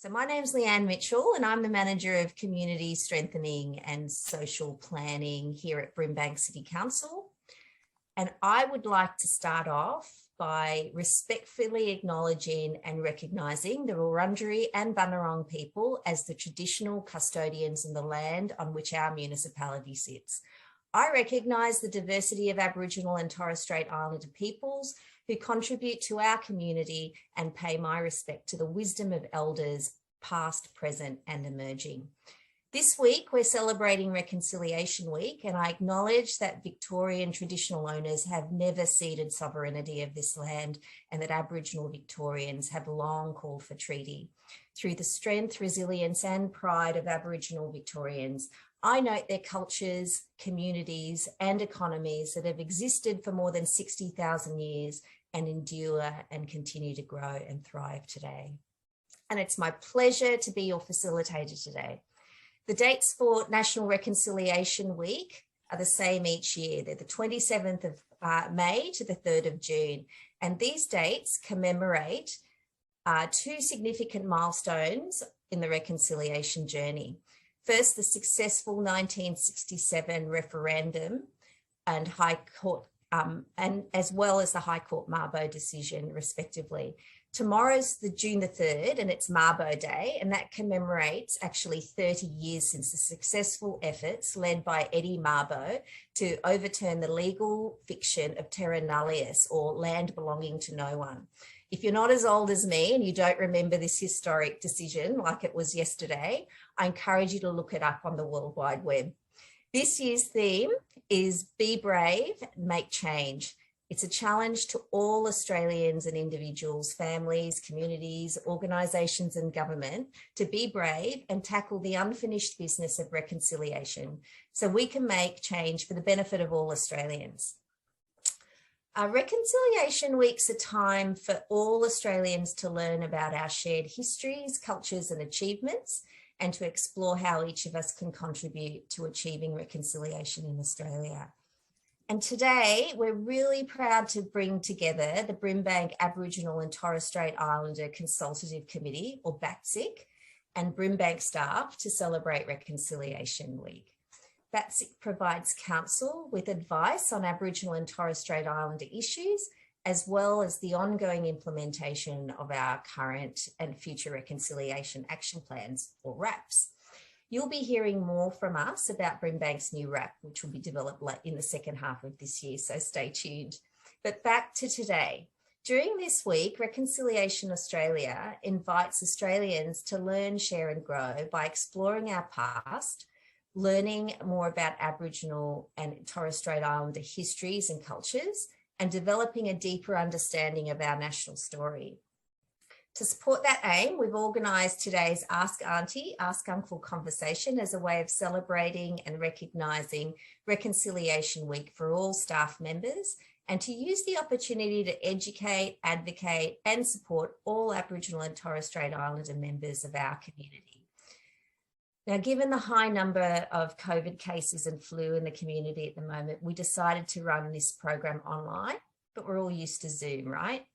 So my name's Leanne Mitchell and I'm the Manager of Community Strengthening and Social Planning here at Brimbank City Council. And I would like to start off by respectfully acknowledging and recognising the Wurundjeri and Bunurong people as the traditional custodians in the land on which our municipality sits. I recognise the diversity of Aboriginal and Torres Strait Islander peoples who contribute to our community and pay my respect to the wisdom of elders past, present and emerging. This week we're celebrating Reconciliation Week, and I acknowledge that Victorian traditional owners have never ceded sovereignty of this land and that Aboriginal Victorians have long called for treaty. Through the strength, resilience and pride of Aboriginal Victorians, I note their cultures, communities and economies that have existed for more than 60,000 years and endure and continue to grow and thrive today. And it's my pleasure to be your facilitator today. The dates for National Reconciliation Week are the same each year. They're the 27th of May to the 3rd of June. And these dates commemorate two significant milestones in the reconciliation journey. First, the successful 1967 referendum and High Court, and as well as the High Court Mabo decision, respectively. Tomorrow's June the 3rd, and it's Mabo Day, and that commemorates actually 30 years since the successful efforts led by Eddie Mabo to overturn the legal fiction of terra nullius, or land belonging to no one. If you're not as old as me and you don't remember this historic decision like it was yesterday, I encourage you to look it up on the World Wide Web. This year's theme is Be Brave, Make Change. It's a challenge to all Australians and individuals, families, communities, organisations and government to be brave and tackle the unfinished business of reconciliation so we can make change for the benefit of all Australians. Reconciliation Week's a time for all Australians to learn about our shared histories, cultures and achievements, and to explore how each of us can contribute to achieving reconciliation in Australia. And today we're really proud to bring together the Brimbank Aboriginal and Torres Strait Islander Consultative Committee, or BACTSIC, and Brimbank staff to celebrate Reconciliation Week. BACTSIC provides council with advice on Aboriginal and Torres Strait Islander issues, as well as the ongoing implementation of our current and future reconciliation action plans, or RAPs. You'll be hearing more from us about Brimbank's new RAP, which will be developed in the second half of this year, so stay tuned. But back to today. During this week, Reconciliation Australia invites Australians to learn, share and grow by exploring our past, learning more about Aboriginal and Torres Strait Islander histories and cultures, and developing a deeper understanding of our national story. To support that aim, we've organised today's Ask Aunty, Ask Uncle conversation as a way of celebrating and recognising Reconciliation Week for all staff members, and to use the opportunity to educate, advocate and support all Aboriginal and Torres Strait Islander members of our community. Now, given the high number of COVID cases and flu in the community at the moment, we decided to run this program online, but we're all used to Zoom, right?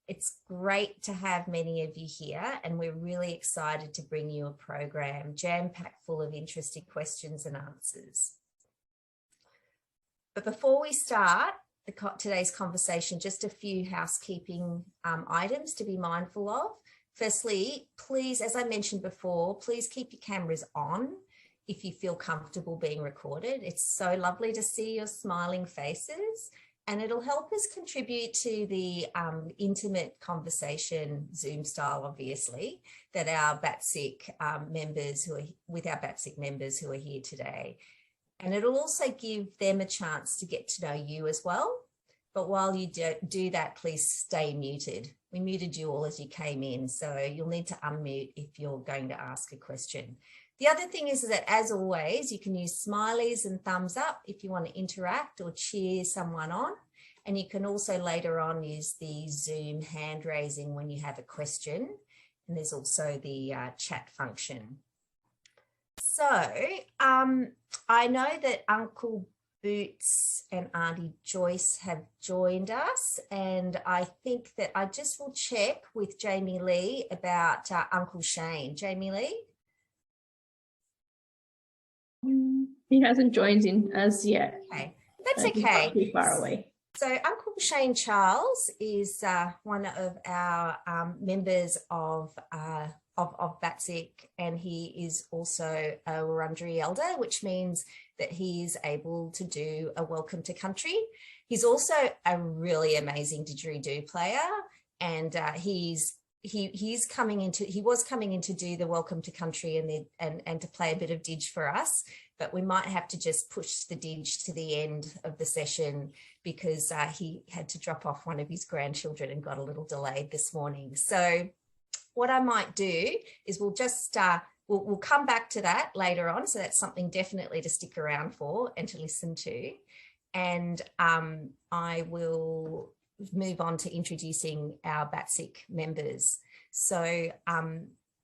It's great to have many of you here, and we're really excited to bring you a program jam-packed full of interesting questions and answers. But before we start today's conversation, just a few housekeeping items to be mindful of. Firstly, please, as I mentioned before, please keep your cameras on if you feel comfortable being recorded. It's so lovely to see your smiling faces, and it'll help us contribute to the intimate conversation, Zoom style, obviously, that our BACTSIC members who are here today. And it'll also give them a chance to get to know you as well. But while you do that, please stay muted. We muted you all as you came in, so you'll need to unmute if you're going to ask a question. The other thing is that, as always, you can use smileys and thumbs up if you want to interact or cheer someone on. And you can also later on use the Zoom hand raising when you have a question. And there's also the chat function. So I know that Uncle Boots and Aunty Joyce have joined us, and I think that I just will check with Jamie Lee about Uncle Shane. Jamie Lee? He hasn't joined in as yet. Okay, that's He's not okay. too far away. So Uncle Shane Charles is one of our members of BATSIC, and he is also a Wurundjeri elder, which means that he is able to do a welcome to country. He's also a really amazing didgeridoo player, and he was coming in to do the welcome to country and to play a bit of didge for us, but we might have to just push the didge to the end of the session because he had to drop off one of his grandchildren and got a little delayed this morning. So what I might do is we'll just we'll come back to that later on. So that's something definitely to stick around for and to listen to. And I will move on to introducing our BATSIC members. So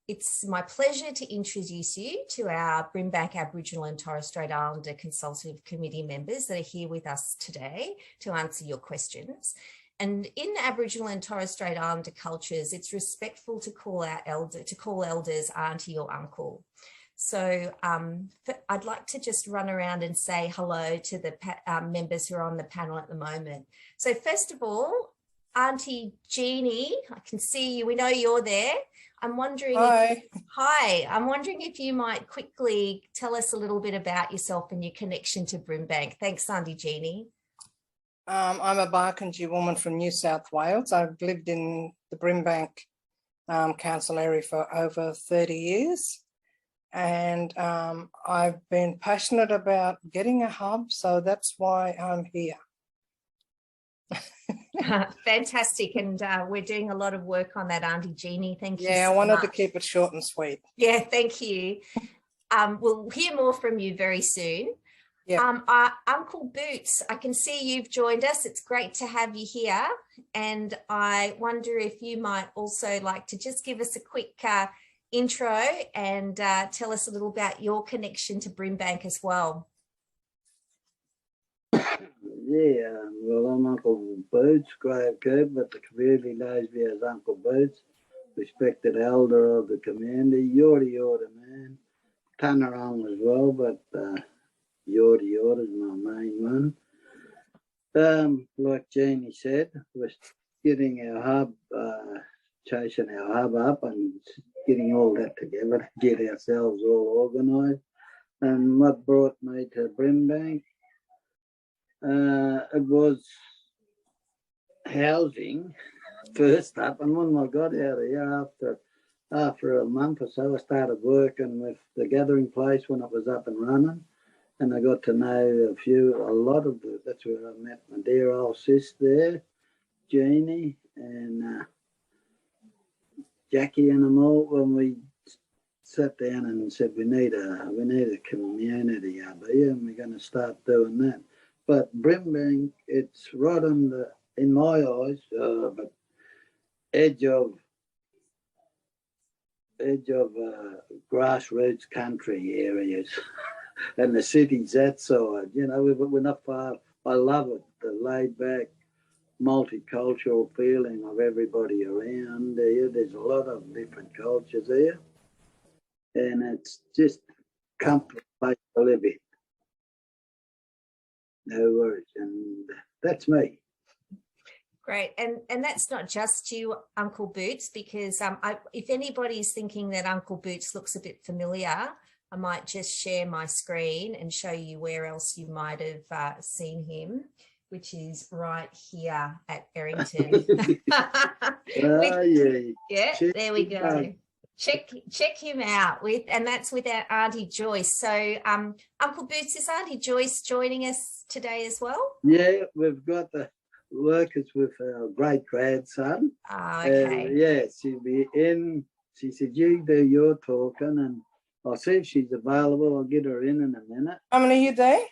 it's my pleasure to introduce you to our Brimbank Aboriginal and Torres Strait Islander Consultative Committee members that are here with us today to answer your questions. And in Aboriginal and Torres Strait Islander cultures, it's respectful to call elders auntie or uncle. So I'd like to just run around and say hello to the members who are on the panel at the moment. So first of all, Aunty Jeannie, I can see you. We know you're there. I'm wondering. Hi. I'm wondering if you might quickly tell us a little bit about yourself and your connection to Brimbank. Thanks, Aunty Jeannie. I'm a Barkindji woman from New South Wales. I've lived in the Brimbank Council area for over 30 years. And I've been passionate about getting a hub, so that's why I'm here. Fantastic. And we're doing a lot of work on that, Aunty Jeannie. Thank you so much. Yeah, I wanted to keep it short and sweet. Yeah, thank you. We'll hear more from you very soon. Yeah. Uncle Boots, I can see you've joined us. It's great to have you here. And I wonder if you might also like to just give us a quick intro and tell us a little about your connection to Brimbank as well. Yeah, well, I'm Uncle Boots, Grave Cooper, but the community knows me as Uncle Boots, respected elder of the community, Yorta man, Tanarong as well, but Yorta is my main one. Like Jeannie said, we're getting our hub, chasing our hub up and getting all that together to get ourselves all organised. And what brought me to Brimbank? It was housing first up, and when I got out of here after a month or so, I started working with the gathering place when it was up and running, and I got to know that's where I met my dear old sis there, Jeannie, and Jackie and them all, when we sat down and said we need a community up here, and we're going to start doing that. But Brimbank, it's right on the, in my eyes, but edge of grassroots country areas, and the city's that side. You know, we're not far. I love it, the laid back, multicultural feeling of everybody around there. There's a lot of different cultures there, and it's just a comfortable place to live in. No worries, and that's me. Great, and that's not just you, Uncle Boots, because if anybody's thinking that Uncle Boots looks a bit familiar, I might just share my screen and show you where else you might have seen him, which is right here at Errington. Yeah, there we go. Check him out and that's with our Aunty Joyce. So Uncle Boots, is Aunty Joyce joining us today as well? Yeah, we've got the workers with our great grandson. Oh, okay. Yeah, she'll be in. She said, you do your talking, and I'll see if she's available. I'll get her in a minute. How many are you there?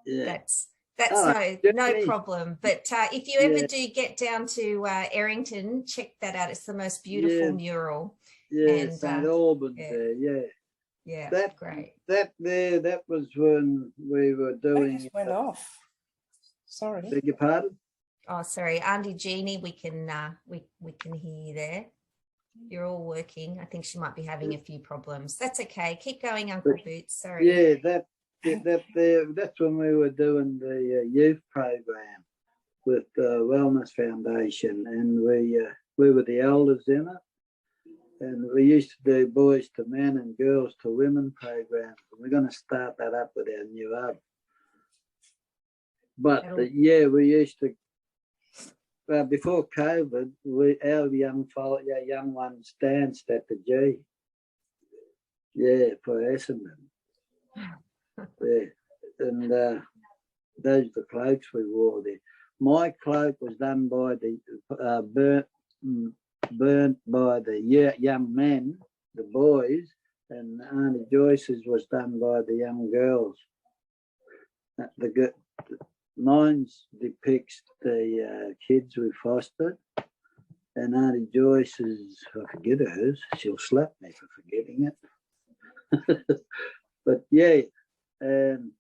Yeah. That's no problem. But if you ever do get down to Errington, check that out. It's the most beautiful mural. Yeah, St. Albans there, yeah. Yeah, That great. that was when we were They doing. just went off. Sorry. Beg your pardon? Oh, sorry, Aunty Jeannie, we can hear you there. You're all working. I think she might be having a few problems. That's okay. Keep going, Uncle Boots. Sorry. Yeah, that's when we were doing the youth program with the Wellness Foundation, and we were the elders in it, and we used to do boys to men and girls to women programs. We're going to start that up with our new hub. But we used to. Before COVID, our young ones danced at the G. Yeah, for Essendon. Yeah, and those are the cloaks we wore there. My cloak was done by the burnt by the young men, the boys, and Auntie Joyce's was done by the young girls. Mine's depicts the kids we fostered, and Auntie Joyce's, I forget hers, she'll slap me for forgetting it. But yeah, and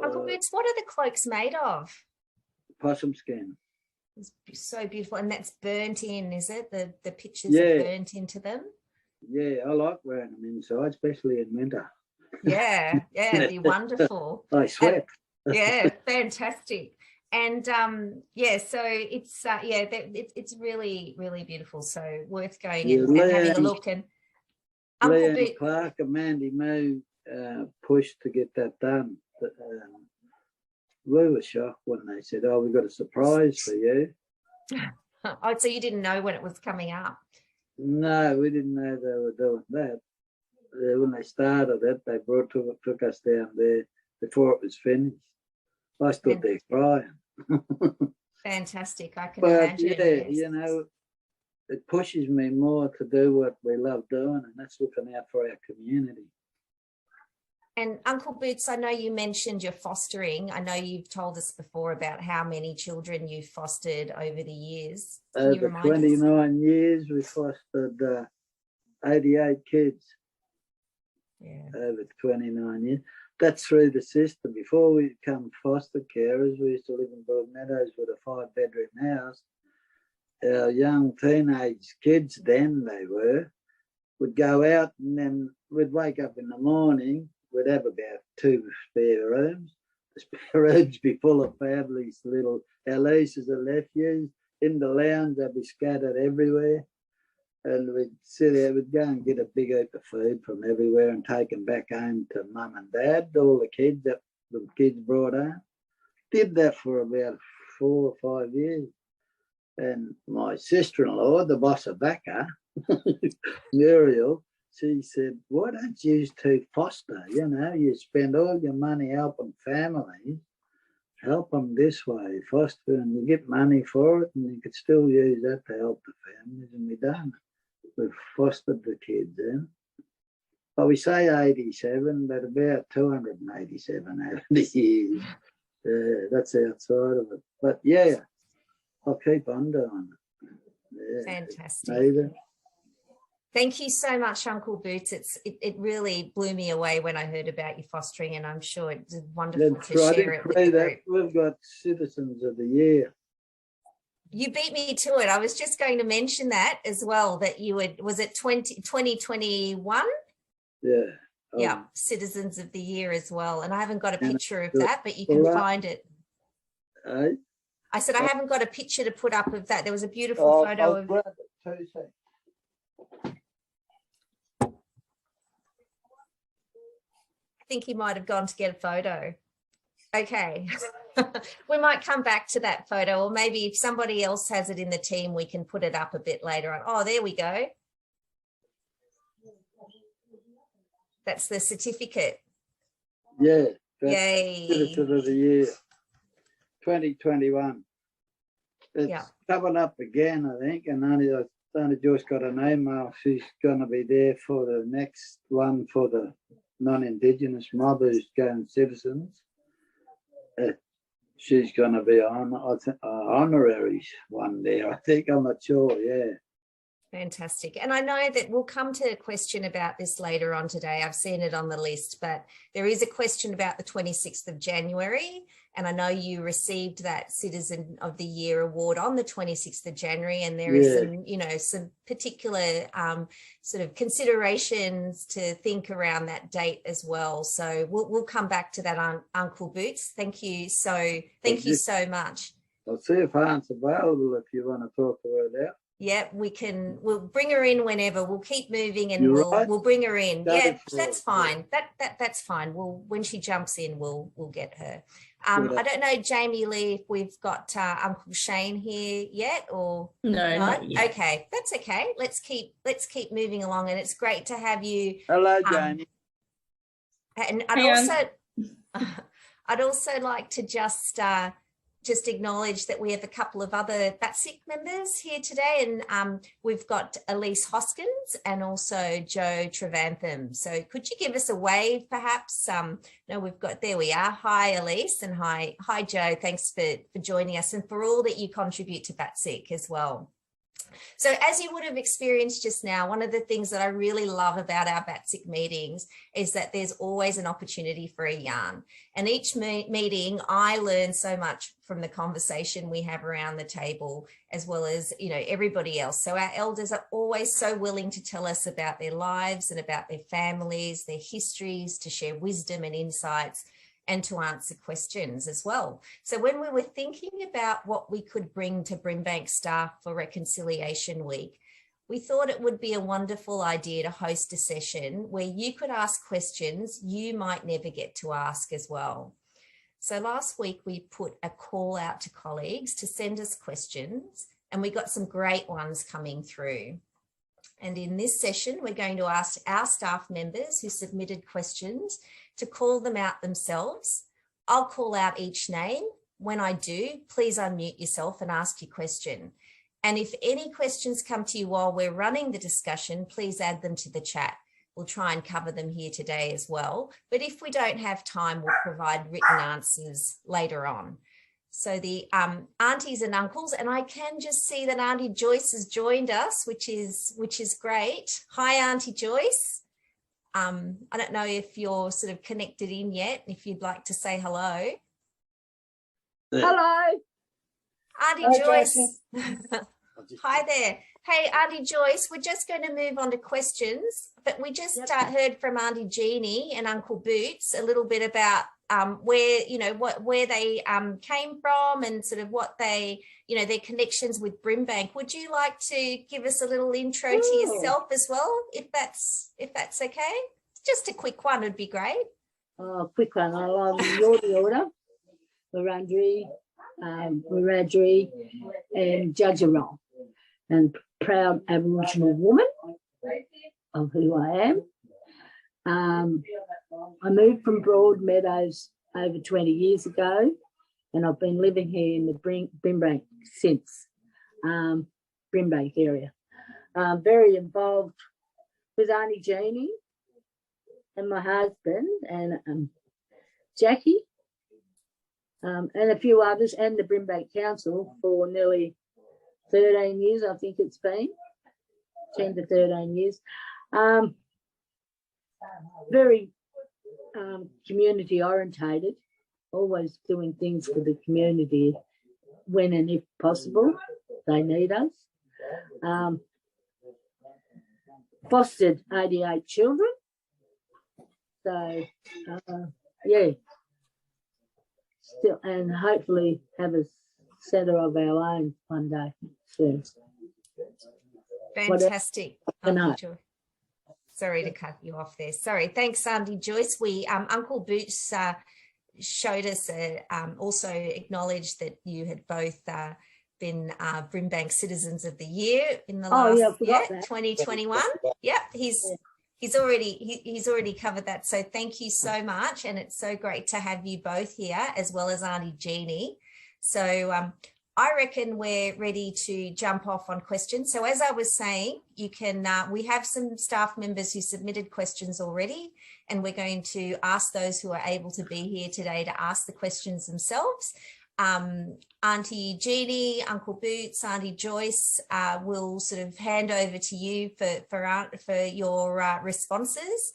Uncle Boots, what are the cloaks made of? possum skin. It's so beautiful, and that's burnt in, is it? The pictures are burnt into them. Yeah, I like wearing them inside, especially in winter. Yeah, it'd be wonderful. I sweat. Yeah, fantastic. And so it's really, really beautiful. So worth going and having a look. And Uncle Liam Clark and Mandy Moo pushed to get that done. We were shocked when they said, "Oh, we've got a surprise for you." Oh, so you didn't know when it was coming up? No, we didn't know they were doing that. When they started it, they took us down there before it was finished. I stood there crying. Fantastic, I can imagine. Yeah, you know, it pushes me more to do what we love doing, and that's looking out for our community. And Uncle Boots, I know you mentioned your fostering. I know you've told us before about how many children you've fostered over the years. Can you remind 29 years, we fostered 88 kids. Yeah. Over 29 years. That's through the system. Before we become foster carers, we used to live in Broadmeadows with a 5-bedroom house. Our young teenage kids, then they would go out, and then we'd wake up in the morning. We'd have about 2 spare rooms. The spare rooms be full of families, our nieces and nephews. In the lounge, they'd be scattered everywhere. And we'd sit there, we'd go and get a big heap of food from everywhere and take them back home to mum and dad, all the kids that the kids brought home. Did that for about 4 or 5 years. And my sister-in-law, the boss of Backer, Muriel, she said, "Why don't you two foster? You know, you spend all your money helping families. Help them this way, foster, and you get money for it, and you could still use that to help the families." And we done. We've fostered the kids in. Well, we say 87, but about 287 over the years. That's outside of it. But yeah, I'll keep on doing it. Yeah. Fantastic. Either. Thank you so much, Uncle Boots. It really blew me away when I heard about your fostering, and I'm sure it's wonderful to share it with the group. We've got Citizens of the Year. You beat me to it. I was just going to mention that as well, that you would, was it 2021? Yeah. Yeah, Citizens of the Year as well. And I haven't got a picture of that, but you can find it. I said, I haven't got a picture to put up of that. There was a beautiful photo of... I think he might have gone to get a photo. Okay. We might come back to that photo, or maybe if somebody else has it in the team, we can put it up a bit later on. Oh, there we go. That's the certificate. Yeah. Yay. Citizen of the Year 2021. It's coming up again, I think, and Aunty Joyce got an email. She's going to be there for the next one for the non-Indigenous mob who's going citizens. She's going to be on, I think, honorary one there, I think. I'm not sure, yeah. Fantastic. And I know that we'll come to a question about this later on today. I've seen it on the list, but there is a question about the 26th of January. And I know you received that Citizen of the Year award on the 26th of January. And there is some, you know, some particular sort of considerations to think around that date as well. So we'll come back to that, Uncle Boots. Thank you so much. I'll see if Aunt's available if you want to talk to her now. Yeah, we'll bring her in whenever. We'll keep moving and Right. we'll bring her in. Go Yeah, for that's it. fine. When she jumps in, we'll get her. Good. I don't know, Jamie Lee, if we've got Uncle Shane here yet or No, not? not yet. Okay, that's okay. Let's keep moving along, and it's great to have you. Hello, Jamie. And Hey, I'd also like to just acknowledge that we have a couple of other BATSIC members here today, and we've got Elise Hoskins and also Joe Trevantham. So could you give us a wave perhaps? No, there we are. Hi, Elise, and hi, Joe. Thanks for joining us and for all that you contribute to BATSIC as well. So as you would have experienced just now, one of the things that I really love about our BATSIC meetings is that there's always an opportunity for a yarn. And each meeting, I learn so much from the conversation we have around the table, as well as, you know, everybody else. So our elders are always so willing to tell us about their lives and about their families, their histories, to share wisdom and insights, and to answer questions as well. So when we were thinking about what we could bring to Brimbank staff for Reconciliation Week, we thought it would be a wonderful idea to host a session where you could ask questions you might never get to ask as well. So last week we put a call out to colleagues to send us questions, and we got some great ones coming through. And in this session, we're going to ask our staff members who submitted questions to call them out themselves. I'll call out each name. When I do, please unmute yourself and ask your question. And if any questions come to you while we're running the discussion, please add them to the chat. We'll try and cover them here today as well. But if we don't have time, we'll provide written answers later on. So the aunties and uncles, and I can just see that Aunty Joyce has joined us, which is great. Hi, Aunty Joyce. I don't know if you're sort of connected in yet, if you'd like to say hello. Hello. Aunty Joyce. Joyce. Hi there. Hey, Aunty Joyce, we're just going to move on to questions, but we just heard from Aunty Jeannie and Uncle Boots a little bit about where they came from and sort of what they, you know, their connections with Brimbank. Would you like to give us a little intro to yourself as well, if that's okay? Just a quick one would be great. Quick one. I'm Yordi Order, Wurundjeri, Wiradjuri and Judgerong, and proud Aboriginal woman of who I am. I moved from Broadmeadows over 20 years ago, and I've been living here in the Brimbank since, Brimbank area. Very involved with Aunty Jeannie and my husband and Jackie and a few others, and the Brimbank Council for nearly 13 years, I think it's been, 10 to 13 years. Very community orientated, always doing things for the community when and if possible they need us. Fostered 88 children. So, still, and hopefully have a centre of our own one day soon. Fantastic. Whatever. Sorry to cut you off there. Sorry. Thanks, Aunty Joyce. We Uncle Boots showed us also acknowledged that you had both been Brimbank Citizens of the Year in the last 2021. Yep, he's already covered that. So thank you so much, and it's so great to have you both here as well as Aunty Jeannie. So I reckon we're ready to jump off on questions. So as I was saying, you can, we have some staff members who submitted questions already, and we're going to ask those who are able to be here today to ask the questions themselves. Auntie Jeannie, Uncle Boots, Auntie Joyce will sort of hand over to you for your responses.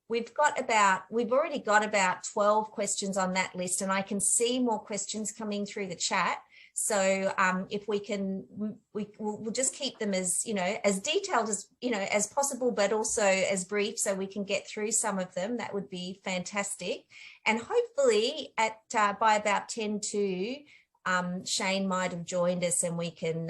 We've already got about 12 questions on that list, and I can see more questions coming through the chat. So if we can, we'll just keep them as, as detailed as, as possible, but also as brief so we can get through some of them. That would be fantastic. And hopefully by about 10 to, Shane might have joined us and we can,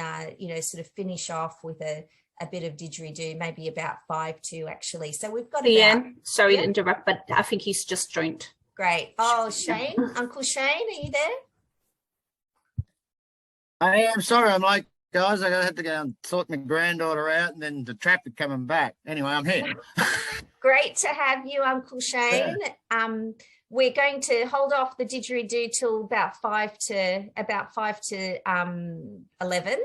sort of finish off with a bit of didgeridoo, maybe about 5 to actually. So we've got Leanne, sorry to interrupt, but I think he's just joined. Great. Oh, Shane, Uncle Shane, are you there? I am sorry, I'm late, guys. I had to go and sort my granddaughter out, and then the traffic coming back. Anyway, I'm here. Great to have you, Uncle Shane. Yeah. We're going to hold off the didgeridoo till about 5 to 11,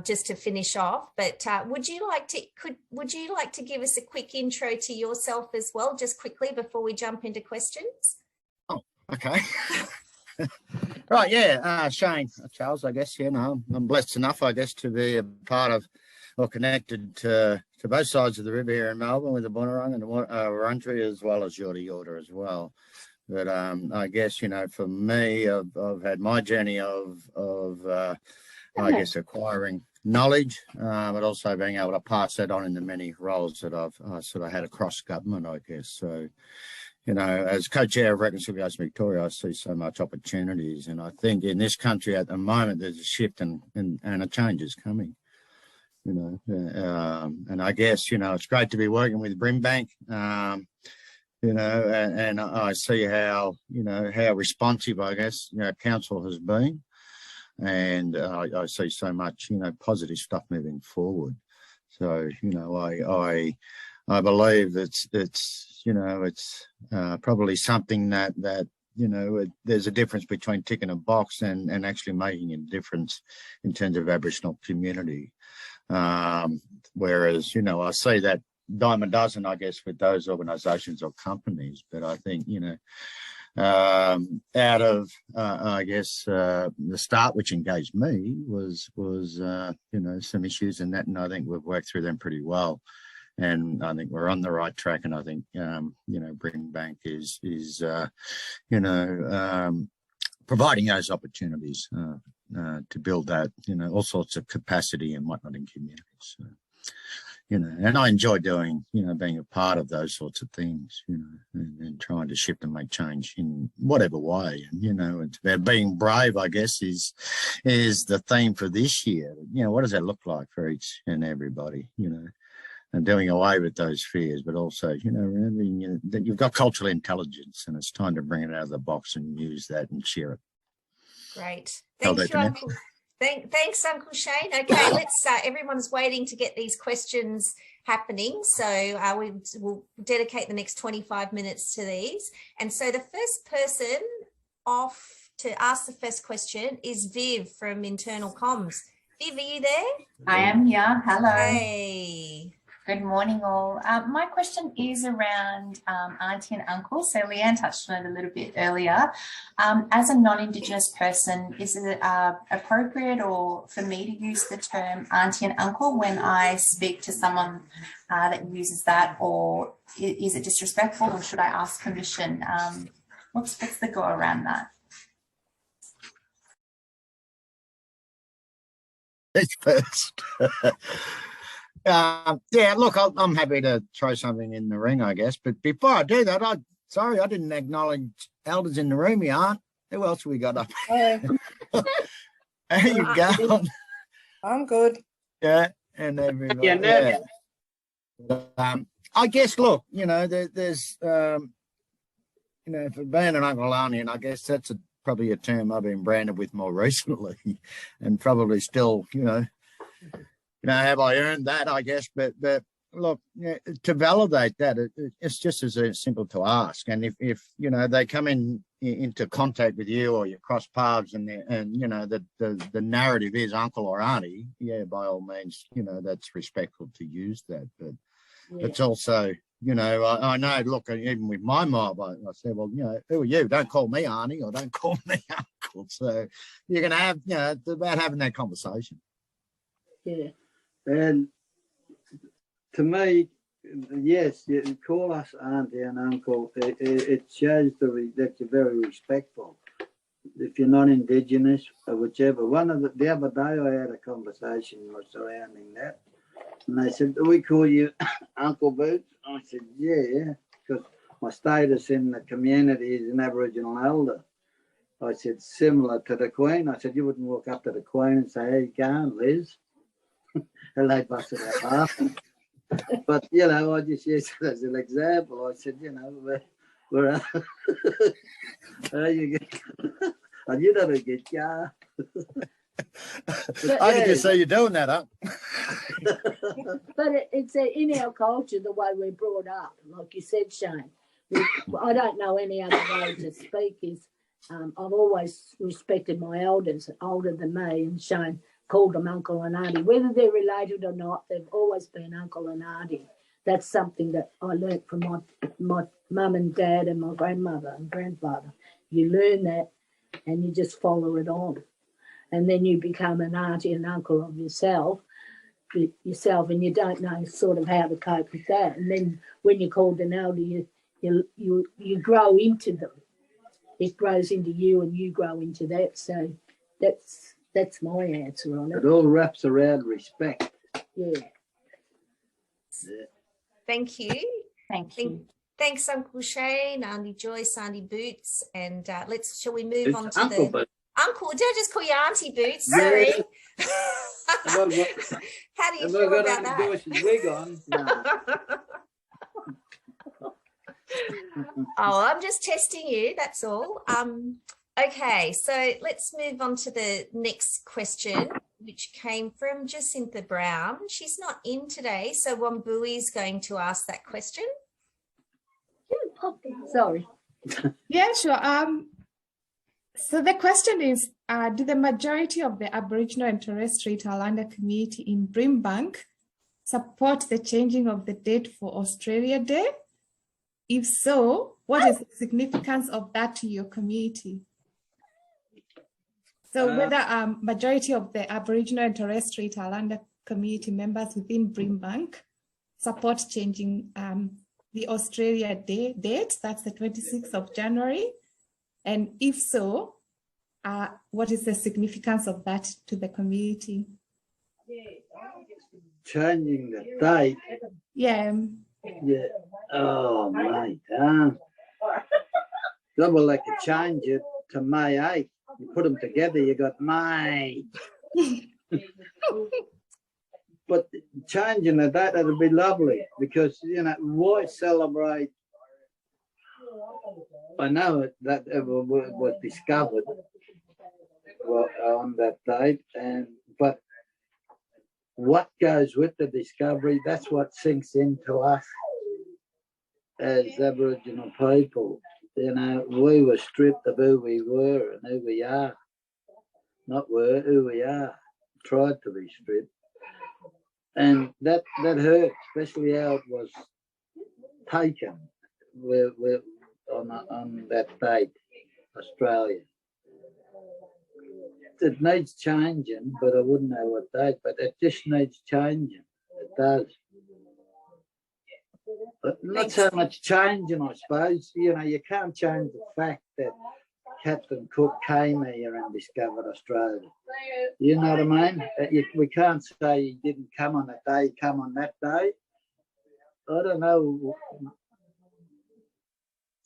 just to finish off. But would you like to give us a quick intro to yourself as well, just quickly before we jump into questions? Oh, okay. Right, yeah, Shane, Charles, I guess, I'm blessed enough, I guess, to be a part of or connected to both sides of the river here in Melbourne with the Bunurong and the Wurundjeri, as well as Yorta Yorta as well. But I guess, for me, I've had my journey of I guess, acquiring knowledge, but also being able to pass that on in the many roles that I've sort of had across government, I guess. So, as co-chair of Reconciliation Victoria, I see so much opportunities. And I think in this country at the moment, there's a shift and a change is coming, and I guess, it's great to be working with Brimbank, and I see how, how responsive, I guess, council has been. And I see so much, positive stuff moving forward. So, I believe it's probably something that there's a difference between ticking a box and actually making a difference in terms of Aboriginal community. Whereas, I see that dime a dozen, I guess, with those organisations or companies. But I think, out of I guess the start, which engaged me was some issues in that, and I think we've worked through them pretty well. And I think we're on the right track, and I think Brimbank is providing those opportunities to build that all sorts of capacity and whatnot in communities. So, and I enjoy doing being a part of those sorts of things, and trying to shift and make change in whatever way. And it's about being brave, I guess, is the theme for this year. What does that look like for each and everybody? And doing away with those fears, but also, remembering that you've got cultural intelligence, and it's time to bring it out of the box and use that and share it. Great. Thank you, Uncle. Thanks, Uncle Shane. Okay, let's. Everyone's waiting to get these questions happening, so we'll dedicate the next 25 minutes to these. And so the first person off to ask the first question is Viv from Internal Comms. Viv, are you there? I am here. Hello. Hey. Good morning, all. My question is around Auntie and Uncle. So Leanne touched on it a little bit earlier. As a non-Indigenous person, is it appropriate or for me to use the term Auntie and Uncle when I speak to someone that uses that, or is it disrespectful, or should I ask permission? What's the go around that? It's first. Yeah, look, I'm happy to throw something in the ring, I guess. But before I do that, I didn't acknowledge elders in the room. You aren't. Who else have we got up? How you going? I'm good. Yeah, and everybody. Yeah. I guess, look, there's, for being an Uncle Auntie, and I guess that's probably a term I've been branded with more recently, and probably still, have I earned that, I guess, but look, to validate that, it's just as simple to ask. And if they come into contact with you, or you cross paths, and the narrative is uncle or auntie, yeah, by all means, that's respectful to use that. But it's also, I know, look, even with my mob, I say, well, who are you? Don't call me auntie, or don't call me uncle. uncle. So you're going to have, you know, it's about having that conversation. Yeah. And to me, yes, you call us auntie and uncle. It shows that you're very respectful. If you're not Indigenous or whichever. The other day I had a conversation surrounding that. And they said, do we call you Uncle Boots? I said, yeah, because my status in the community is an Aboriginal elder. I said, similar to the Queen. I said, you wouldn't walk up to the Queen and say, how you going, Liz? And they busted out laughing. But, you know, I just used it as an example. I said, you know, we're how you get, and you never get yeah. I can just see you doing that, huh? But it's in our culture, the way we're brought up, like you said, Shane. I don't know any other way to speak. I've always respected my elders, older than me, and Shane called them uncle and auntie. Whether they're related or not, they've always been uncle and auntie. That's something that I learnt from my mum and dad and my grandmother and grandfather. You learn that and you just follow it on. And then you become an auntie and uncle of yourself, and you don't know sort of how to cope with that. And then when you're called an elder, you grow into them. It grows into you and you grow into that. So that's my answer on it. It all wraps around respect. Yeah. Thank you. Thank you. Thanks, Uncle Shane, Auntie Joyce, Auntie Boots, and shall we move on to Uncle the Boots. Uncle? Did I just call you Auntie Boots? Sorry. How do you feel about that? Joyce's wig on? No. Oh, I'm just testing you. That's all. Okay, so let's move on to the next question, which came from Jacinta Brown. She's not in today, so Wambui is going to ask that question. Sorry. Yeah, sure. So the question is, do the majority of the Aboriginal and Torres Strait Islander community in Brimbank support the changing of the date for Australia Day? If so, what is the significance of that to your community? So whether majority of the Aboriginal and Torres Strait Islander community members within Brimbank support changing the Australia Day date, that's the 26th of January. And if so, what is the significance of that to the community? Changing the date. Yeah. Yeah. Oh, mate. Well, they could change it to May 8th. You put them together, you got May. But changing the date, that'd be lovely because, you know, why celebrate? I know that it was discovered on that date, but what goes with the discovery, that's what sinks into us as Aboriginal people. You know, we were stripped of who we were and who we are. Not were, who we are. Tried to be stripped. And that hurt, especially how it was taken on that date, Australia. It needs changing, but I wouldn't know what date, but it just needs changing. It does. But not so much changing, I suppose. You know, you can't change the fact that Captain Cook came here and discovered Australia. You know what I mean? We can't say he didn't come on that day, he come on that day. I don't know.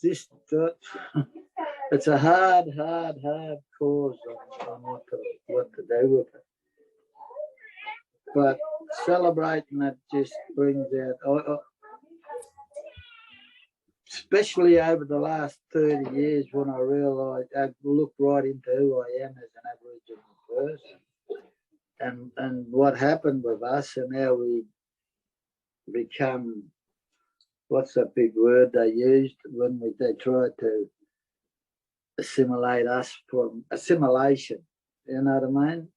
Just it's a hard cause on what to do with it. But celebrating it just brings out, especially over the last 30 years when I realised, I looked right into who I am as an Aboriginal person and what happened with us and how we become, what's that big word they used when they tried to assimilate us from assimilation, you know what I mean?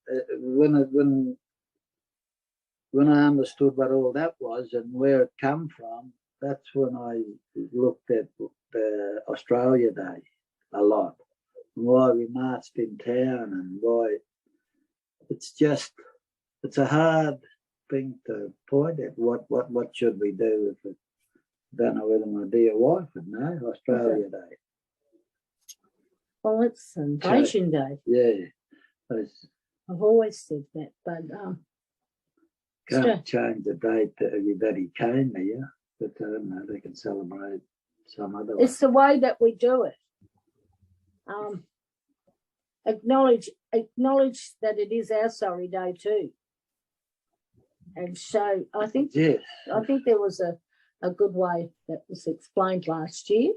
When I understood what all that was and where it come from, that's when I looked at the Australia Day a lot. why we marched in town and why it's a hard thing to point at. What should we do if it, don't know whether my dear wife would know, Australia Day. Well, it's Invasion Day. Yeah. I've always said that, but can't change the date that he came here, but I don't know, they can celebrate some other way. It's the way that we do it. Acknowledge that it is our sorry day too. And so I think Yes. I think there was a good way that was explained last year.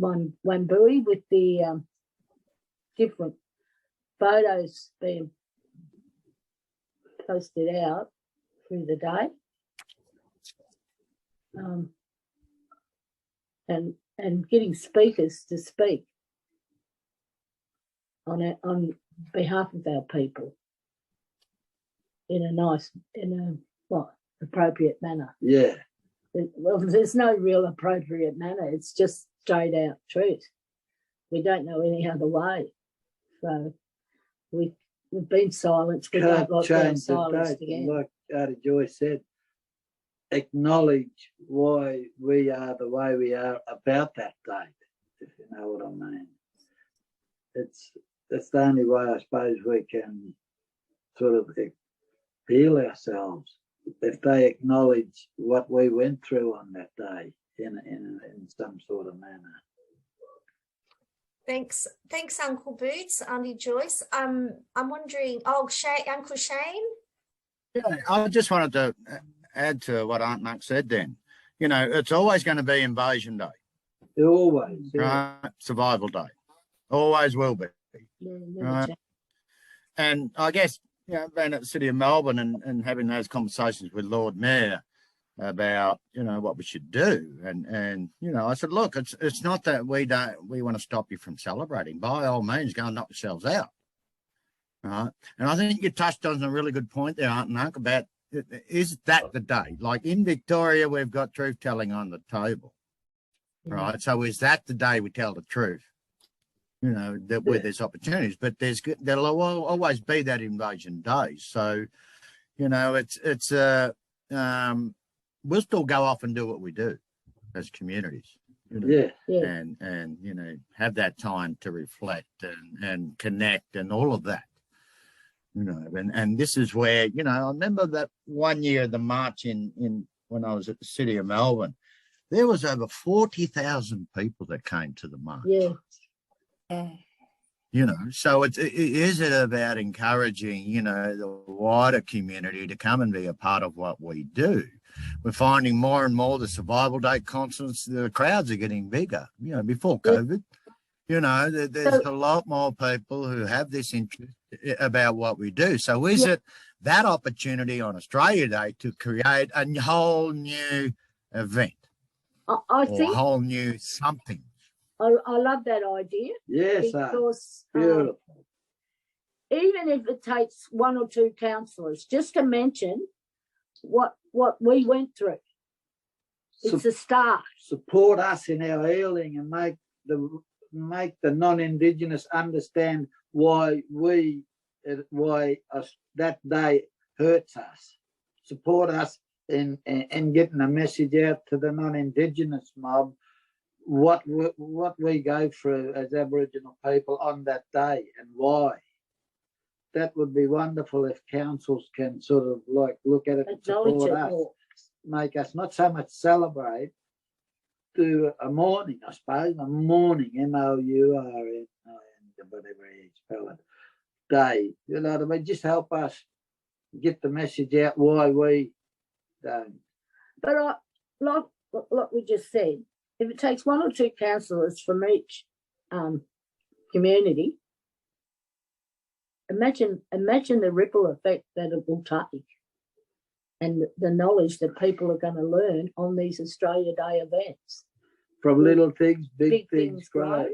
Wambui with the different photos being posted out through the day, and getting speakers to speak on behalf of our people in a appropriate manner. Yeah. Well, there's no real appropriate manner. It's just straight out truth. We don't know any other way. So we've been silenced. We don't like being silenced again. Like Aunty Joyce said, acknowledge why we are the way we are about that date, if you know what I mean. That's the only way I suppose we can sort of heal ourselves, if they acknowledge what we went through on that day in some sort of manner. Thanks, Uncle Boots, Aunty Joyce. I'm wondering, Uncle Shane? Yeah, I just wanted to add to what Aunt Mark said then. You know, it's always going to be Invasion Day. Always. Yeah. Right? Survival Day. Always will be. Yeah, Right? And I guess, you know, being at the City of Melbourne and having those conversations with Lord Mayor about, you know, what we should do. And you know, I said, look, it's not that we want to stop you from celebrating. By all means, go and knock yourselves out. Right? And I think you touched on a really good point there, Aunt and Uncle, about is that the day? Like in Victoria, we've got truth telling on the table. Right? So is that the day we tell the truth? You know, that where there's opportunities, but there'll always be that Invasion Day. So, you know, we'll still go off and do what we do as communities. You know, and you know, have that time to reflect and connect and all of that. You know, and this is where, you know, I remember that one year the march in when I was at the City of Melbourne, there was over 40,000 people that came to the march. Yeah. You know, so is it about encouraging, you know, the wider community to come and be a part of what we do? We're finding more and more the Survival Day concerts, the crowds are getting bigger. You know, before COVID, you know, there's a lot more people who have this interest about what we do. So is it that opportunity on Australia Day to create a whole new event? I think a whole new something. I love that idea. Yes, because beautiful. Even if it takes one or two councillors just to mention what we went through, it's a start. Support us in our healing and make the non-Indigenous understand why that day hurts us. Support us in getting a message out to the non-Indigenous mob what we go through as Aboriginal people on that day and why. That would be wonderful if councils can sort of like look at it and support us, make us not so much celebrate, do a mourning, I suppose, a mourning, MOURN, whatever you spell it, day. You know what I mean? Just help us get the message out why we don't. But like we just said, if it takes one or two councillors from each community, imagine the ripple effect that it will take and the knowledge that people are going to learn on these Australia Day events. From little things, big things grow.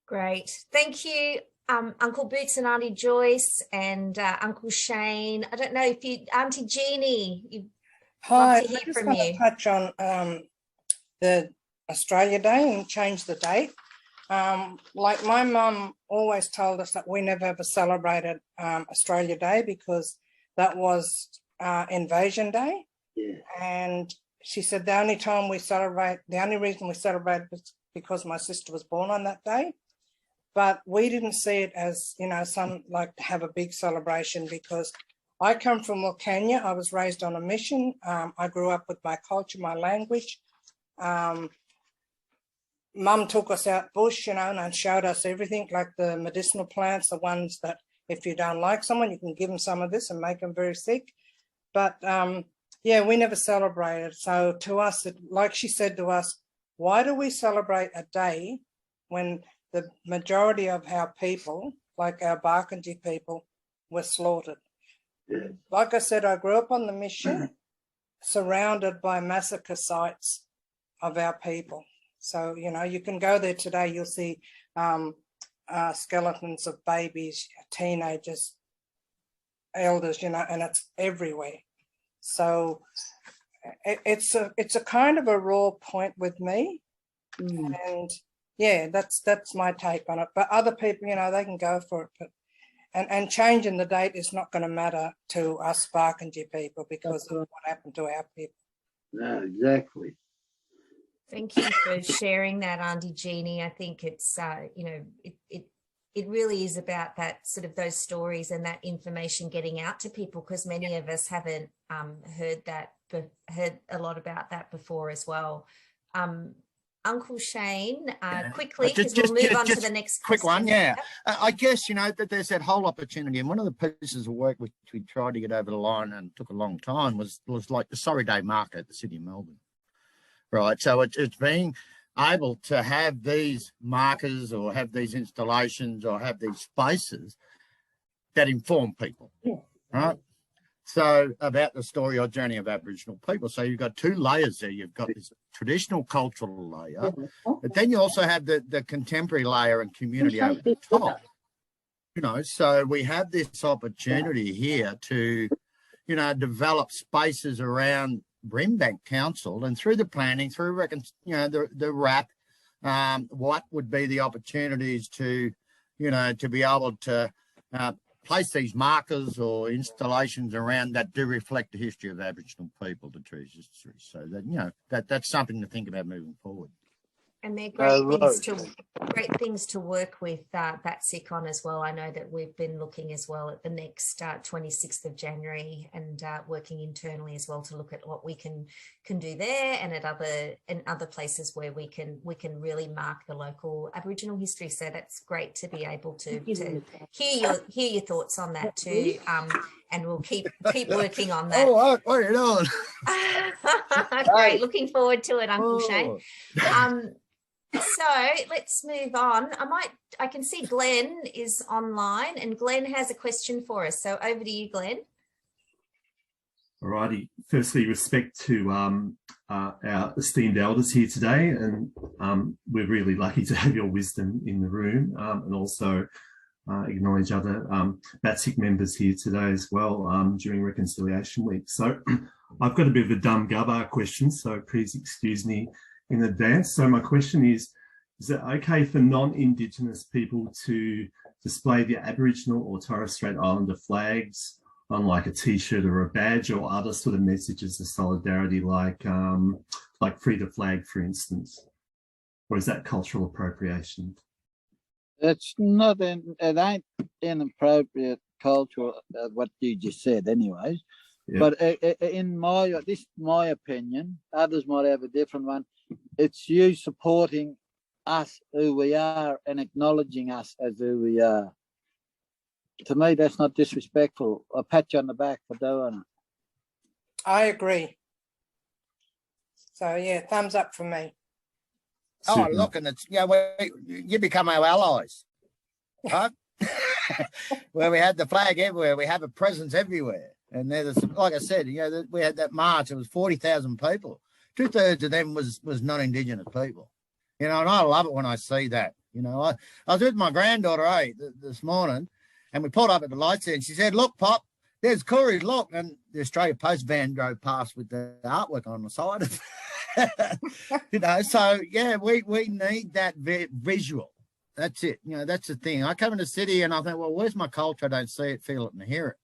Great. Thank you, Uncle Boots and Aunty Joyce and Uncle Shane. I don't know if Aunty Jeannie, you'd Hi, love to hear I just from want you. to touch on the Australia Day and change the date. Like my mum always told us that we never ever celebrated Australia Day because that was Invasion Day. Yeah. And she said the only reason we celebrate was because my sister was born on that day. But we didn't see it as, you know, some like to have a big celebration because I come from Wilcannia. I was raised on a mission. I grew up with my culture, my language. Mum took us out bush, you know, and showed us everything, like the medicinal plants, the ones that if you don't like someone, you can give them some of this and make them very sick. But yeah, we never celebrated. So to us, like she said to us, why do we celebrate a day when the majority of our people, like our Barkindji people, were slaughtered? Yeah. Like I said, I grew up on the mission, surrounded by massacre sites of our people. So, you know, you can go there today, you'll see skeletons of babies, teenagers, elders, you know, and it's everywhere. So it's a kind of a raw point with me. And yeah, that's my take on it. But other people, you know, they can go for it. But and changing the date is not going to matter to us Barkindji people because of what happened to our people. No, exactly. Thank you for sharing that, Aunty Jeannie. I think it's, you know, it really is about that sort of those stories and that information getting out to people because many of us haven't heard a lot about that before as well. Uncle Shane, quickly, because we'll move on to the next quick question. one. Yeah, I guess, you know, that there's that whole opportunity, and one of the pieces of work which we tried to get over the line and took a long time was like the Sorry Day market at the City of Melbourne. Right, so it's being able to have these markers or have these installations or have these spaces that inform people, right? So about the story or journey of Aboriginal people. So you've got two layers there. You've got this traditional cultural layer, but then you also have the contemporary layer and community over the top. You know, so we have this opportunity here to, you know, develop spaces around Brimbank Council and through the planning, through the RAP, what would be the opportunities to, you know, to be able to place these markers or installations around that do reflect the history of Aboriginal people, the true history. So that, you know, that's something to think about moving forward. And they're great things to work with BATSIC on as well. I know that we've been looking as well at the next 26th of January and working internally as well to look at what we can do there and at other places where we can really mark the local Aboriginal history. So that's great to be able to hear your thoughts on that too. And we'll keep working on that. Oh, what are you doing? Great, looking forward to it, Uncle Shane. So let's move on. I can see Glenn is online and Glenn has a question for us. So over to you, Glenn. All righty. Firstly, respect to our esteemed elders here today, and we're really lucky to have your wisdom in the room, and also acknowledge other BATSIC members here today as well during Reconciliation Week. So I've got a bit of a dumb gubbar question, so please excuse me in advance. So my question is it okay for non-Indigenous people to display their Aboriginal or Torres Strait Islander flags on like a T-shirt or a badge or other sort of messages of solidarity, like Free the Flag, for instance? Or is that cultural appropriation? It ain't inappropriate culture, what you just said anyways. Yep. But in my opinion, others might have a different one. It's you supporting us, who we are, and acknowledging us as who we are. To me, that's not disrespectful. I'll pat you on the back for doing it. I agree. So yeah, thumbs up for me. Oh, look, and it's, you know, you become our allies, right? Where we had the flag everywhere, we have a presence everywhere. And there's, like I said, you know, we had that march. It was 40,000 people. 2/3 of them was non-Indigenous people. You know, and I love it when I see that. You know, I was with my granddaughter, this morning, and we pulled up at the lights there, and she said, "Look, Pop, there's Corey, look." And the Australia Post van drove past with the artwork on the side of it. You know, so yeah, we need that visual. That's it. You know, that's the thing. I come in the city and I think, well, where's my culture? I don't see it, feel it, and hear it.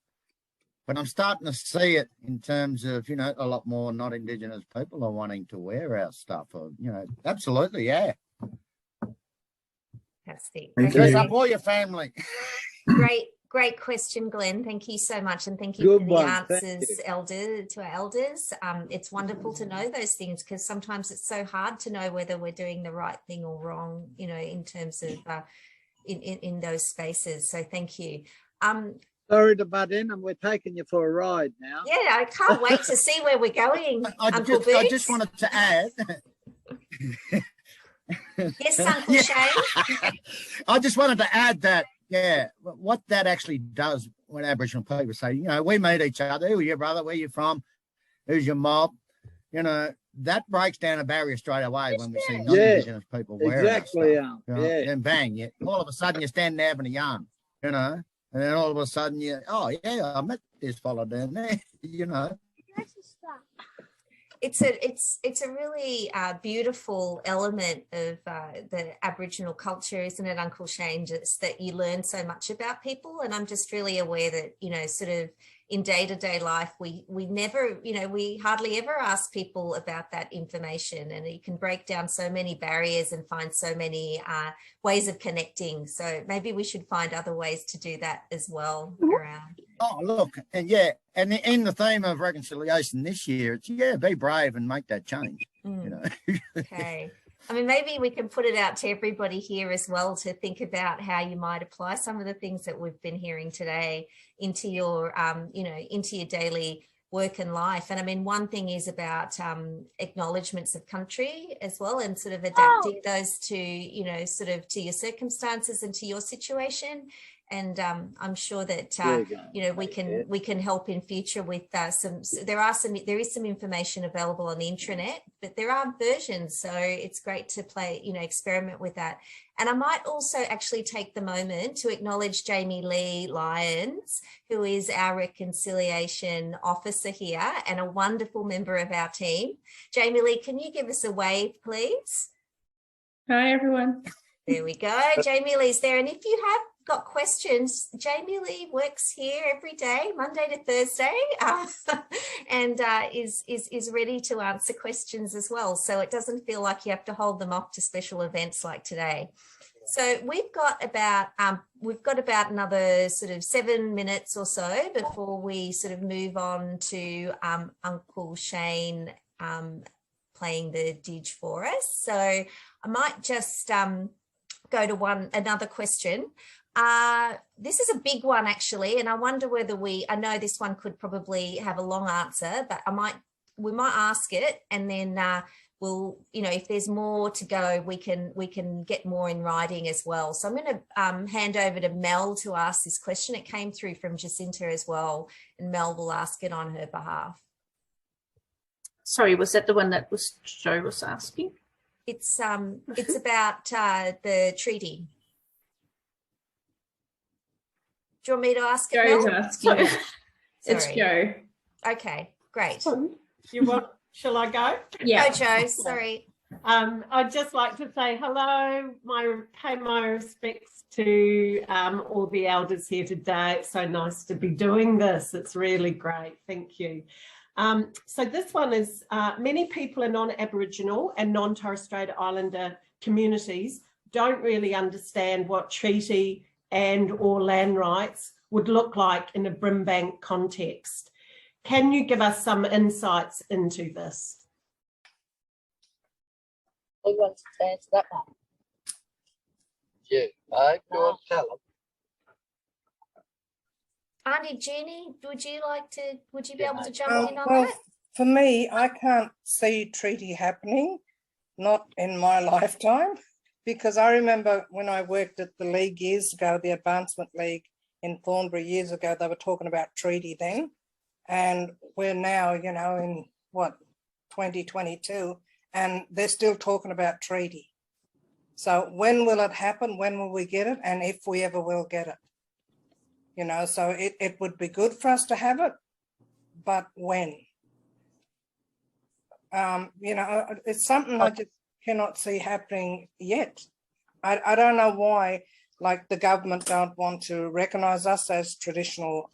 But I'm starting to see it in terms of, you know, a lot more not Indigenous people are wanting to wear our stuff. Or, you know, absolutely, yeah. Fantastic. Dress up all your family. Great question, Glenn. Thank you so much. And thank you Good for the one. Thank answers, to our elders. It's wonderful to know those things because sometimes it's so hard to know whether we're doing the right thing or wrong, you know, in terms of in those spaces. So thank you. Sorry to butt in, and we're taking you for a ride now. Yeah, I can't wait to see where we're going, Uncle Boots. I just wanted to add. Yes, Uncle Shane. I just wanted to add that, yeah, what that actually does when Aboriginal people say, you know, we meet each other. Who are your brother? Where you from? Who's your mob? You know, that breaks down a barrier straight away when we see non-Indigenous people wearing exactly, that stuff. You know? And bang, all of a sudden you're standing there having a yarn, you know, and then all of a sudden oh yeah, I met this fella down there, you know. It's a really beautiful element of the Aboriginal culture, isn't it, Uncle Shane? Just that you learn so much about people, and I'm just really aware that, you know, sort of in day-to-day life, we never, you know, we hardly ever ask people about that information, and you can break down so many barriers and find so many ways of connecting. So maybe we should find other ways to do that as well around. Oh, look, and yeah, and in the theme of reconciliation this year, it's, yeah, be brave and make that change, you know. Okay. I mean, maybe we can put it out to everybody here as well to think about how you might apply some of the things that we've been hearing today into your, you know, into your daily work and life. And I mean, one thing is about acknowledgements of country as well, and sort of adapting those to, you know, sort of to your circumstances and to your situation. And I'm sure that you know, we can help in future with there is some information available on the intranet, but there are versions, so it's great to experiment with that. And I might also actually take the moment to acknowledge Jamie Lee Lyons, who is our reconciliation officer here and a wonderful member of our team. Jamie Lee, can you give us a wave, please? Hi, everyone. There we go. Jamie Lee's there. And if you have got questions, Jamie Lee works here every day, Monday to Thursday, and is ready to answer questions as well. So it doesn't feel like you have to hold them off to special events like today. So we've got about another sort of 7 minutes or so before we sort of move on to Uncle Shane playing the dig for us. So I might just go to another question. This is a big one actually, and I wonder whether I know this one could probably have a long answer, but we might ask it, and then we'll, you know, if there's more to go, we can get more in writing as well. So I'm going to hand over to Mel to ask this question. It came through from Jacinta as well, and Mel will ask it on her behalf. Sorry, was that the one that Joe was asking? It's about the treaty. Do you want me to ask it, Joe's Mel? asking it. It's Joe. Okay, great. Shall I go? Yeah. Go, Joe. Sorry. I'd just like to say hello. Pay my respects to all the elders here today. It's so nice to be doing this. It's really great. Thank you. So this one is many people in non-Aboriginal and non-Torres Strait Islander communities don't really understand what treaty and or land rights would look like in a Brimbank context. Can you give us some insights into this? Who wants to answer that one? Yeah, I go tell them. Aunty Jeannie, would you be able to jump in on well, that? For me, I can't see treaty happening, not in my lifetime, because I remember when I worked at the league years ago, the Advancement League in Thornbury years ago, they were talking about treaty then, and we're now, you know, in what, 2022, and they're still talking about treaty. So when will it happen? When will we get it? And if we ever will get it? You know, so it would be good for us to have it, but when? You know, it's something I just cannot see happening yet. I don't know why, like the government don't want to recognise us as traditional,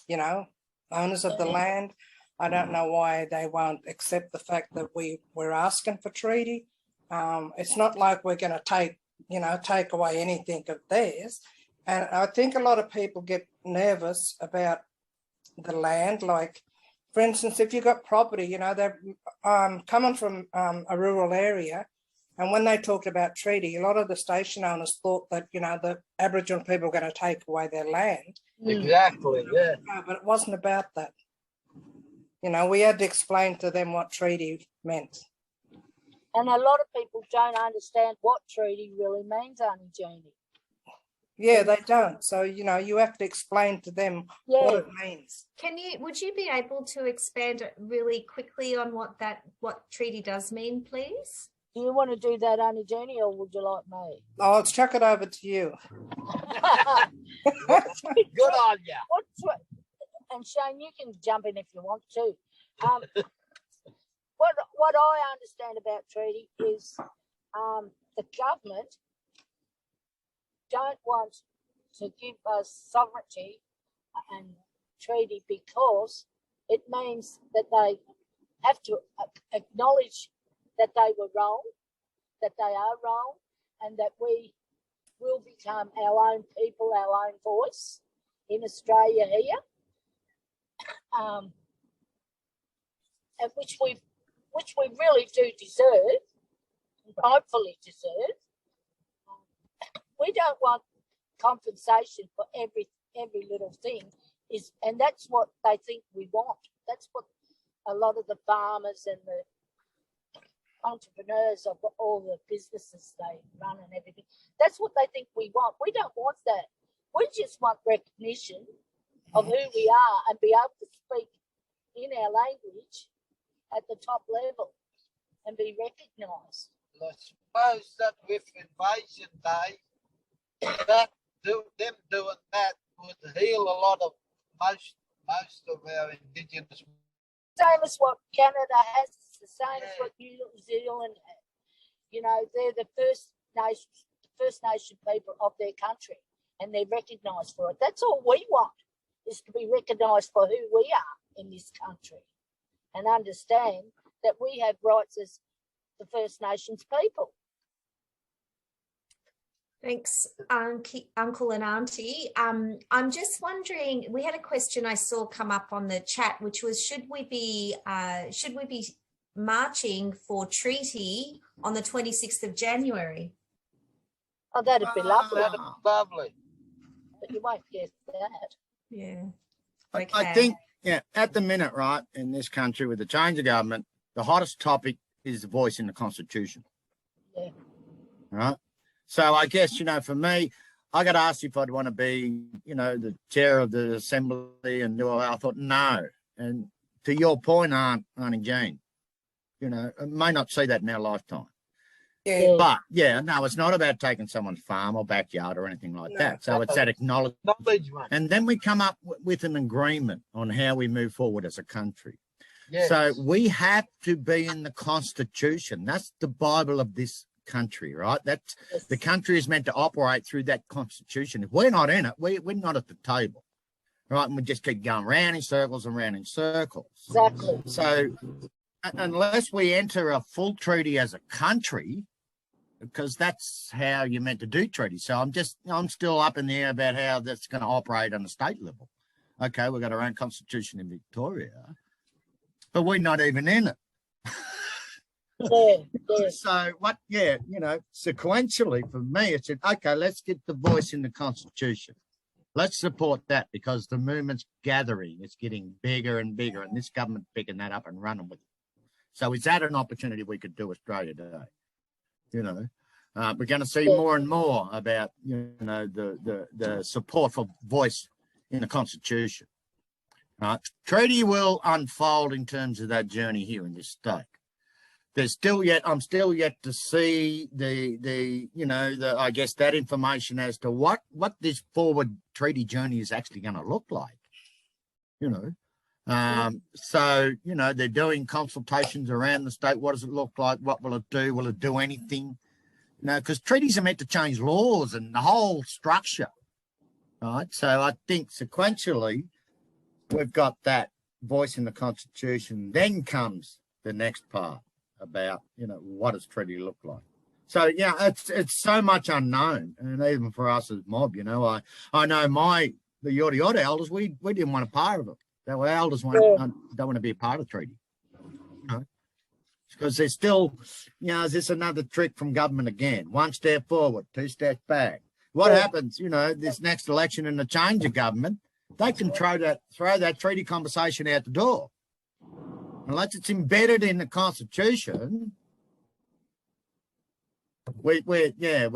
you know, owners of the land. I don't know why they won't accept the fact that we're asking for treaty. It's not like we're going to take away anything of theirs. And I think a lot of people get nervous about the land. Like, for instance, if you've got property, you know, they're coming from a rural area. And when they talked about treaty, a lot of the station owners thought that, you know, the Aboriginal people were going to take away their land. Exactly, yeah. No, but it wasn't about that. You know, we had to explain to them what treaty meant. And a lot of people don't understand what treaty really means, Aunty Jeannie. Yeah, they don't. So, you know, you have to explain to them what it means. Would you be able to expand really quickly on what treaty does mean, please? Do you want to do that, Aunty Jeannie, or would you like me? I'll chuck it over to you. Good on you. And Shane, you can jump in if you want to. What I understand about treaty is the government don't want to give us sovereignty and treaty because it means that they have to acknowledge that they were wrong, that they are wrong, and that we will become our own people, our own voice in Australia here, and which we really do deserve, hopefully deserve. We don't want compensation for every little thing, and that's what they think we want. That's what a lot of the farmers and the entrepreneurs of all the businesses they run and everything, that's what they think we want. We don't want that. We just want recognition of who we are and be able to speak in our language at the top level and be recognised. I suppose that with Invasion Day, them doing that would heal a lot of most of our Indigenous. Same as what Canada has, it's the same as what New Zealand has. You know, they're the First Nation people of their country, and they're recognised for it. That's all we want, is to be recognised for who we are in this country and understand that we have rights as the First Nations people. Thanks, Uncle and Auntie. I'm just wondering, we had a question I saw come up on the chat, which was, should we be marching for treaty on the 26th of January? Oh, that'd be lovely. That'd be lovely. But you won't get that. Yeah. Okay. I think, at the minute, right, in this country with the change of government, the hottest topic is the voice in the Constitution. Yeah. Right? So I guess, you know, for me, I got asked if I'd want to be, you know, the chair of the assembly and do all that. I thought, no. And to your point, Aunty Jean, you know, I may not see that in our lifetime. Yeah. But, no, it's not about taking someone's farm or backyard or anything like that. So it's that acknowledgement. And then we come up with an agreement on how we move forward as a country. Yes. So we have to be in the Constitution. That's the Bible of this country, right? That's the country is meant to operate through that Constitution. If we're not in it, we're not at the table, right? And we just keep going round in circles and round in circles. Exactly. So unless we enter a full treaty as a country, because that's how you're meant to do treaties. So I'm still up in the air about how that's going to operate on the state level. Okay, we've got our own constitution in Victoria, but we're not even in it. So sequentially for me, it said, okay, let's get the voice in the Constitution. Let's support that because the movement's gathering. It's getting bigger and bigger, and this government's picking that up and running with it. So is that an opportunity we could do Australia today? You know, we're going to see more and more about, you know, the support for voice in the Constitution. Treaty will unfold in terms of that journey here in this state. I'm still yet to see I guess that information as to what this forward treaty journey is actually going to look like, you know. So, you know, they're doing consultations around the state. What does it look like? What will it do? Will it do anything? You know, because treaties are meant to change laws and the whole structure, right? So I think sequentially we've got that voice in the Constitution. Then comes the next part about, you know, what does treaty look like? So, yeah, it's so much unknown. And even for us as mob, you know, I know the Yorta Yorta elders, we didn't want a part of it. Our elders don't want to be a part of the treaty. You know? Because there's still, you know, is this another trick from government again? 1 step forward, 2 steps back. What happens, you know, this next election and the change of government, they can throw that treaty conversation out the door. Unless it's embedded in the Constitution, we're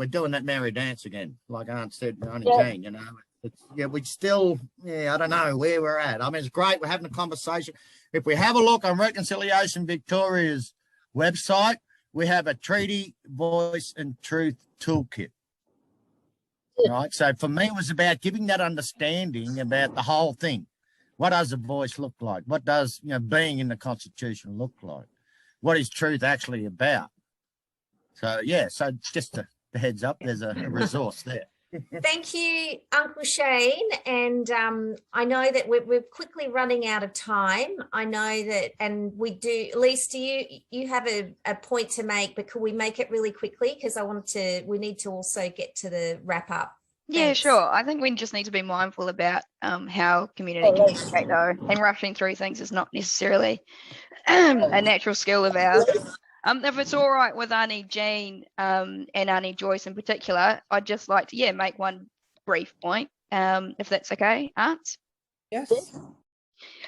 doing that merry dance again, like Aunt said, Aunty Jane, you know. We still, I don't know where we're at. I mean, it's great. We're having a conversation. If we have a look on Reconciliation Victoria's website, we have a treaty, voice and truth toolkit. Right. So for me, it was about giving that understanding about the whole thing. What does a voice look like? What does, you know, being in the Constitution look like? What is truth actually about? So, yeah, so just the heads up, there's a resource there. Thank you, Uncle Shane. And I know that we're quickly running out of time. I know that, and we do, Elise, do you have a point to make, but could we make it really quickly? Because we need to also get to the wrap up. Yeah, Thanks. sure. I think we just need to be mindful about how community communicate, though, and rushing through things is not necessarily a natural skill of ours. If it's all right with Aunty Jean and Aunty Joyce in particular, I'd just like to, make one brief point, if that's okay, Aunt? Yes.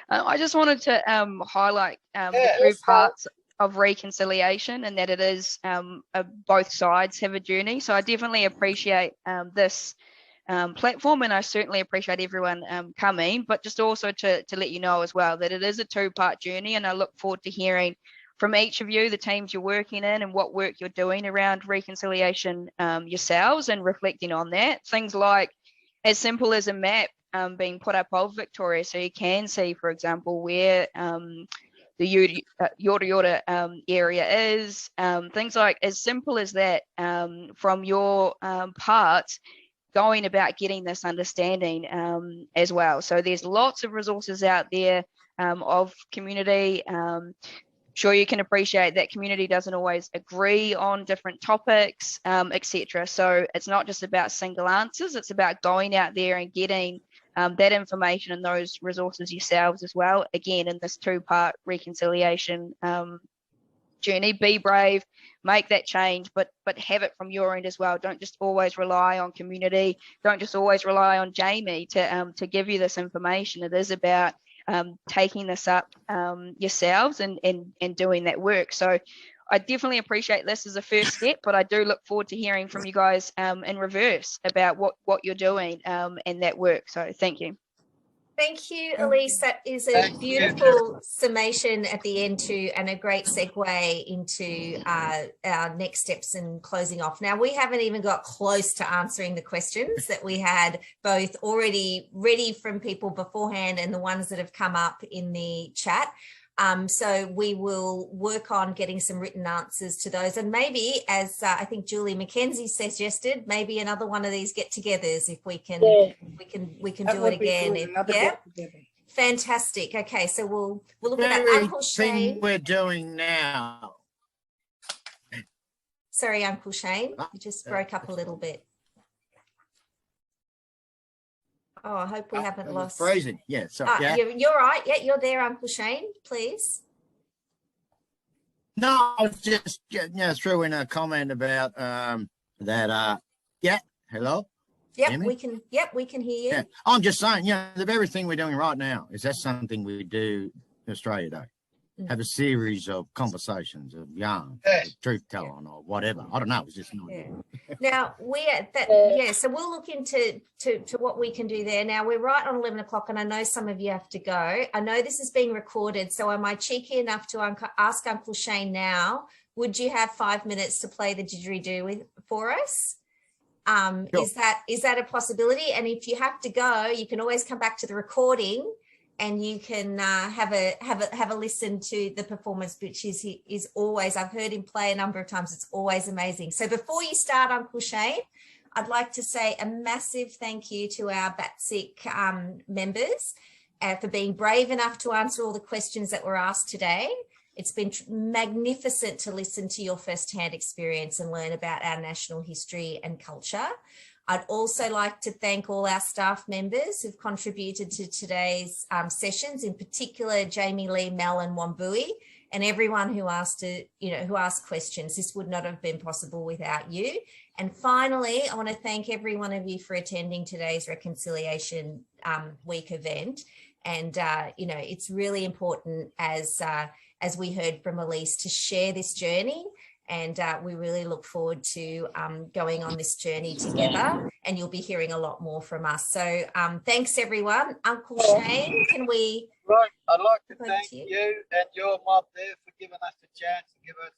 I just wanted to highlight the two parts of reconciliation, and that it is both sides have a journey. So I definitely appreciate this platform, and I certainly appreciate everyone coming, but just also to let you know as well that it is a two-part journey, and I look forward to hearing from each of you, the teams you're working in and what work you're doing around reconciliation yourselves, and reflecting on that. Things like as simple as a map being put up of Victoria, so you can see, for example, where the Yorta Yorta area is. Things like as simple as that from your parts, going about getting this understanding as well. So there's lots of resources out there of community. Sure, you can appreciate that community doesn't always agree on different topics, etc. So it's not just about single answers, it's about going out there and getting that information and those resources yourselves as well. Again, in this two-part reconciliation journey, be brave, make that change, but have it from your end as well. Don't just always rely on community. Don't just always rely on Jamie to give you this information. It is about taking this up yourselves and doing that work. So I definitely appreciate this as a first step, but I do look forward to hearing from you guys in reverse about what you're doing and that work. So thank you. Thank you, Elise. That is a beautiful summation at the end too, and a great segue into our next steps and closing off. Now, we haven't even got close to answering the questions that we had both already ready from people beforehand and the ones that have come up in the chat. So we will work on getting some written answers to those, and maybe, as I think Julie McKenzie suggested, maybe another one of these get-togethers if we can we can do it again. Fantastic. Okay, so we'll look at that. Uncle Shane, we're doing now. Sorry, Uncle Shane, you just broke up a little bit. Oh, I hope we haven't lost. Freezing. Yeah, sorry. You're right. Yeah, you're there, Uncle Shane, please. No, I was just threw in a comment about that. Hello. Yep, we can. Yep, we can hear you. Yeah. I'm just saying, the very thing we're doing right now is that's something we do in Australia Day. Have a series of conversations of yarn, truth telling, or whatever. I don't know. It's just not. Now so we'll look into what we can do there. Now we're right on 11 o'clock, and I know some of you have to go. I know this is being recorded, so am I cheeky enough to ask Uncle Shane now? Would you have 5 minutes to play the didgeridoo for us? Sure. Is that a possibility? And if you have to go, you can always come back to the recording and you can have a listen to the performance, which is always, I've heard him play a number of times. It's always amazing. So before you start, Uncle Shane, I'd like to say a massive thank you to our BATSIC members for being brave enough to answer all the questions that were asked today. It's been magnificent to listen to your firsthand experience and learn about our national history and culture. I'd also like to thank all our staff members who've contributed to today's sessions, in particular Jamie Lee, Mel and Wambui, and everyone who asked questions. This would not have been possible without you. And finally, I want to thank every one of you for attending today's Reconciliation Week event. And it's really important, as we heard from Elise, to share this journey. And we really look forward to going on this journey together, and you'll be hearing a lot more from us. So thanks, everyone. Uncle Shane, can we... Right, I'd like to thank you and your mob there for giving us the chance to give us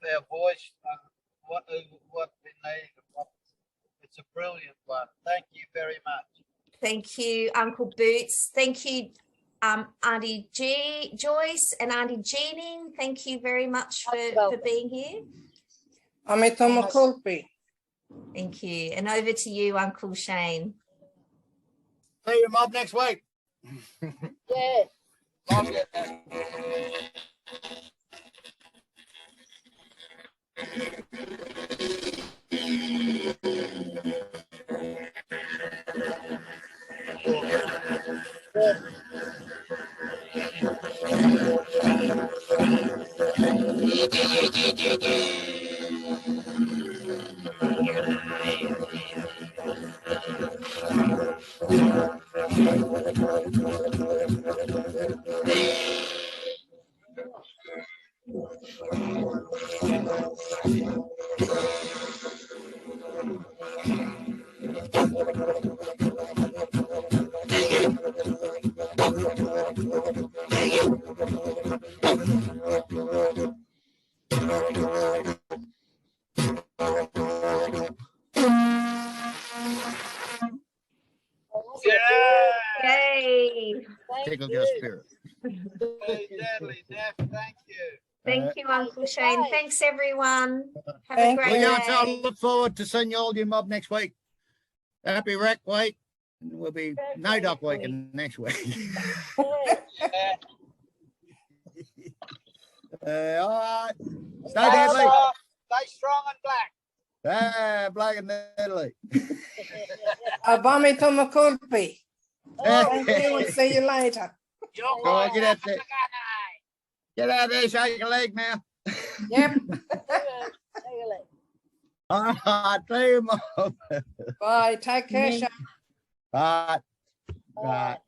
their voice, what we need. It's a brilliant one. Thank you very much. Thank you, Uncle Boots. Thank you, Aunty Joyce and Aunty Jeanine. Thank you very much for being here. Aunty Makulpi. Thank you. And over to you, Uncle Shane. See you, mob, next week. Yeah. Yay! Tickle your spirit. Thank you. Thank you, Uncle Shane. Thanks, everyone. Have Thank a great We day. are to look forward to seeing you all, you mob, next week. Happy Rec Week. We'll be no duck week next week. All right. Stay deadly. Stay strong and black. Black and deadly. Abami Tomakulpi. Thank you and see you later. Go on, get out there. Get out there, shake your leg now. Yep. All right, see you, mob. Bye. Take care, Sean. Bye. Bye.